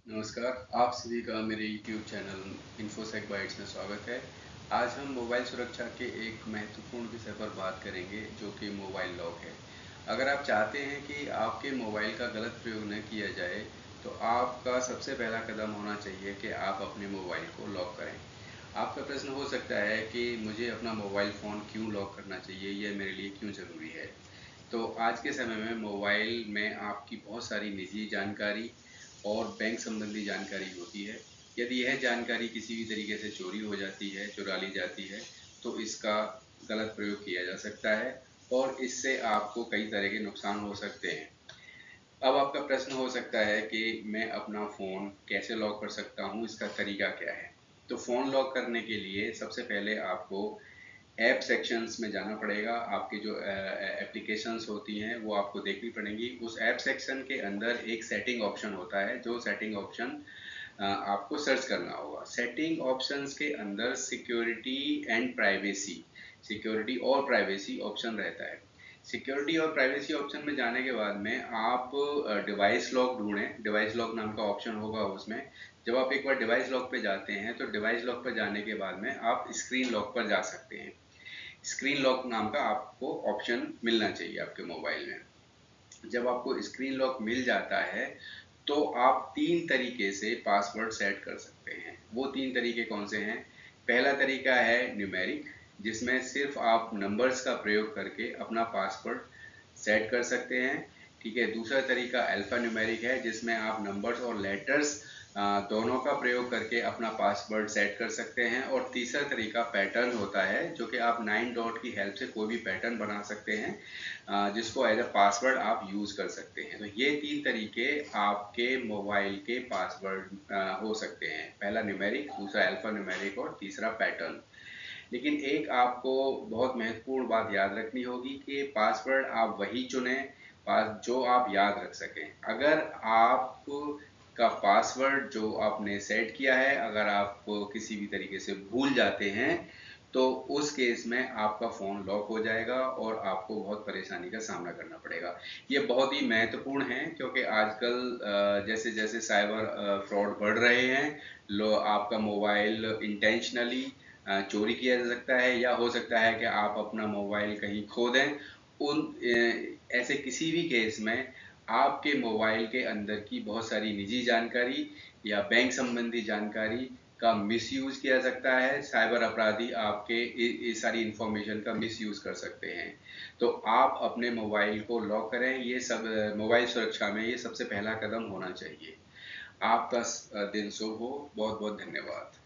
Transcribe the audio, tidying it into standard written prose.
नमस्कार, आप सभी का मेरे YouTube चैनल इन्फोसेक बाइट्स में स्वागत है। आज हम मोबाइल सुरक्षा के एक महत्वपूर्ण विषय पर बात करेंगे जो कि मोबाइल लॉक है। अगर आप चाहते हैं कि आपके मोबाइल का गलत प्रयोग न किया जाए, तो आपका सबसे पहला कदम होना चाहिए कि आप अपने मोबाइल को लॉक करें। आपका प्रश्न हो सकता है कि मुझे अपना मोबाइल फ़ोन क्यों लॉक करना चाहिए, यह मेरे लिए क्यों ज़रूरी है? तो आज के समय में मोबाइल में आपकी बहुत सारी निजी जानकारी और बैंक संबंधी जानकारी होती है। यदि यह जानकारी किसी भी तरीके से चोरी हो जाती है, चुरा ली जाती है, तो इसका गलत प्रयोग किया जा सकता है और इससे आपको कई तरह के नुकसान हो सकते हैं। अब आपका प्रश्न हो सकता है कि मैं अपना फ़ोन कैसे लॉक कर सकता हूँ, इसका तरीका क्या है? तो फ़ोन लॉक करने के लिए सबसे पहले आपको ऐप सेक्शंस में जाना पड़ेगा। आपकी जो एप्लीकेशंस होती हैं वो आपको देखनी पड़ेंगी। उस ऐप सेक्शन के अंदर एक सेटिंग ऑप्शन होता है, जो सेटिंग ऑप्शन आपको सर्च करना होगा। सेटिंग ऑप्शंस के अंदर सिक्योरिटी और प्राइवेसी ऑप्शन रहता है। सिक्योरिटी और प्राइवेसी ऑप्शन में जाने के बाद में आप डिवाइस लॉक ढूंढें। डिवाइस लॉक नाम का ऑप्शन होगा उसमें। जब आप एक बार डिवाइस लॉक पे जाते हैं तो डिवाइस लॉक पर जाने के बाद में आप स्क्रीन लॉक पर जा सकते हैं। स्क्रीन लॉक नाम का आपको ऑप्शन मिलना चाहिए आपके मोबाइल में। जब आपको स्क्रीन लॉक मिल जाता है तो आप तीन तरीके से पासवर्ड सेट कर सकते हैं। वो तीन तरीके कौन से हैं? पहला तरीका है न्यूमेरिक, जिसमें सिर्फ आप नंबर्स का प्रयोग करके अपना पासवर्ड सेट कर सकते हैं। ठीक है। दूसरा तरीका अल्फा न्यूमेरिक है, जिसमें आप नंबर्स और लेटर्स दोनों का प्रयोग करके अपना पासवर्ड सेट कर सकते हैं। और तीसरा तरीका पैटर्न होता है, जो कि आप 9 डॉट की हेल्प से कोई भी पैटर्न बना सकते हैं, जिसको एज अ पासवर्ड आप यूज़ कर सकते हैं। तो ये तीन तरीके आपके मोबाइल के पासवर्ड हो सकते हैं। पहला न्यूमेरिक, दूसरा अल्फा न्यूमेरिक और तीसरा पैटर्न। लेकिन एक आपको बहुत महत्वपूर्ण बात याद रखनी होगी कि पासवर्ड आप वही चुनें जो आप याद रख सकें। अगर आप का पासवर्ड जो आपने सेट किया है, अगर आप किसी भी तरीके से भूल जाते हैं, तो उस केस में आपका फ़ोन लॉक हो जाएगा और आपको बहुत परेशानी का सामना करना पड़ेगा। ये बहुत ही महत्वपूर्ण है, क्योंकि आजकल जैसे जैसे साइबर फ्रॉड बढ़ रहे हैं, आपका मोबाइल इंटेंशनली चोरी किया जा सकता है, या हो सकता है कि आप अपना मोबाइल कहीं खो दें। ऐसे किसी भी केस में आपके मोबाइल के अंदर की बहुत सारी निजी जानकारी या बैंक संबंधी जानकारी का मिसयूज़ किया जा सकता है। साइबर अपराधी आपके ये सारी इंफॉर्मेशन का मिसयूज़ कर सकते हैं। तो आप अपने मोबाइल को लॉक करें। ये सब मोबाइल सुरक्षा में ये सबसे पहला कदम होना चाहिए। आपका दिन शुभ हो। बहुत बहुत धन्यवाद।